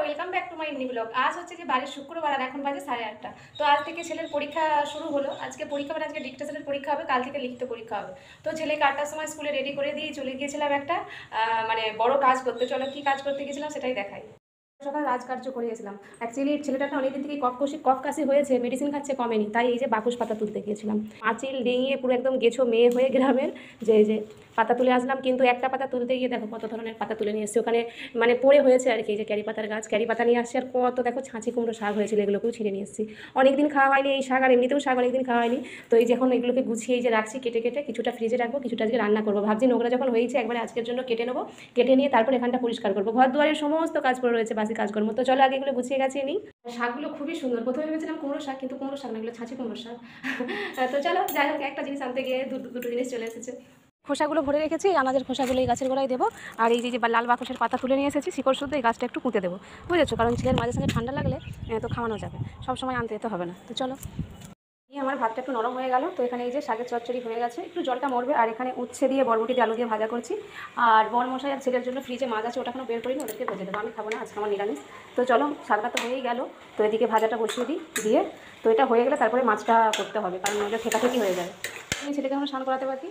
Welcome back to my mini blog. আজ হচ্ছে যে বাড়ির শুক্রবার আর এখন বাজে 8:30। তো আজ থেকে ছেলের পরীক্ষা শুরু হলো। আজকে পরীক্ষা মানে আজকে ডিকটেশনের পরীক্ষা হবে, কাল থেকে লিখিত পরীক্ষা হবে। তো ছেলেকে 8টার সময় স্কুলে রেডি করে দিয়ে চলে গিয়েছিলাম একটা মানে বড় কাজ করতে। চলো কি কাজ করতে গেছিলাম সেটাই দেখাই। সকাল রাজকার্য করে গেছিলাম। অ্যাকচুয়ালি ছেলেটা না অনেকদিন থেকে কফ কাশি হয়েছে, মেডিসিন খাচ্ছে কমেনি, তাই এই যে বাকুশ পাতা তুলতে গিয়েছিলাম। পাঁচিল ডিঙিয়ে পুরো একদম গেছো মেয়ে হয়ে গ্রামের যে এই যে পাতা তুলে আসলাম। কিন্তু একটা পাতা তুলতে গিয়ে দেখো কত ধরনের পাতা তুলে নিয়ে এসেছি ওখানে, মানে পড়ে হয়েছে আর কি। এই যে ক্যারি পাতার গাছ, ক্যারি পাতা নিয়ে আসছে। আর কত দেখো ছাঁচি কুমড়ো শাক হয়েছিল, এগুলোকেও ছিঁড়ে নিয়ে এসেছি। অনেকদিন খাওয়া হয়নি এই শাক, আর এমনিতেও শাক অনেকদিন খাওয়া হয়নি। তো এই যে এখন এগুলোকে গুছিয়ে এই যে রাখছি কেটে কেটে, কিছুটা ফ্রিজে রাখবো, কিছুটা আজকে রান্না করবো। ভাবছি নোংরা যখন হয়েছে একবারে আজকের জন্য কেটে নেবো, কেটে নিয়ে তারপর এখানটা পরিষ্কার করবো। ঘর দুয়ারের সমস্ত কাজ পড়ে রয়েছে, বাসি কাজকর্ম। তো চলো আগে এগুলো গুছিয়ে গেছে নিই। শাকগুলো খুবই সুন্দর। প্রথমে ভেবেছিলাম কুমড়ো শাক, কিন্তু কুমড়ো শাক না, এগুলো ছাঁচি কুমড়ো শাক। তো চলো যাই হোক, একটা জিনিস আনতে গিয়ে দুটো জিনিস চলে এসেছে। খোসাগুলো ভরে রেখেছি, আনাজের খোসাগুলো এই গাছের গোড়ায় দেবো। আর এই যে লাল বাকসের পাতা তুলে নিয়ে এসেছি শিকড় শুদ্ধ, এই গাছটা একটু পুঁতে দেবো, বুঝেছো? কারণ ছেলের মাঝে সঙ্গে ঠান্ডা লাগলে তো খাওয়ানো যাবে, সবসময় আনতে যেতে হবে না। তো চলো, আমার ভাতটা একটু নরম হয়ে গেল। তো এখানে এই যে শাকের চচ্চড়ি হয়ে গেছে, একটু জলটা মরবে। আর এখানে উচ্ছে দিয়ে বরবটি দিয়ে আলু দিয়ে ভাজা করছি। আর বরমশাই আর ছেলের জন্য ফ্রিজে মাছ আছে, ওটা এখনো বের করিনি, ওদেরকে ভেজে দেবো। আমি খাবো না, আজকে আমার নিরামিষ। তো চলো, শাকটা তো হয়েই গেল। তো এদিকে ভাজাটা বসিয়ে দিই, দিয়ে তো এটা হয়ে গেলে তারপরে মাছটা করতে হবে, কারণ নইলে ঠেকাঠেকি হয়ে যায়। আমি ছেলেকে এখন স্নান করাতে পারি।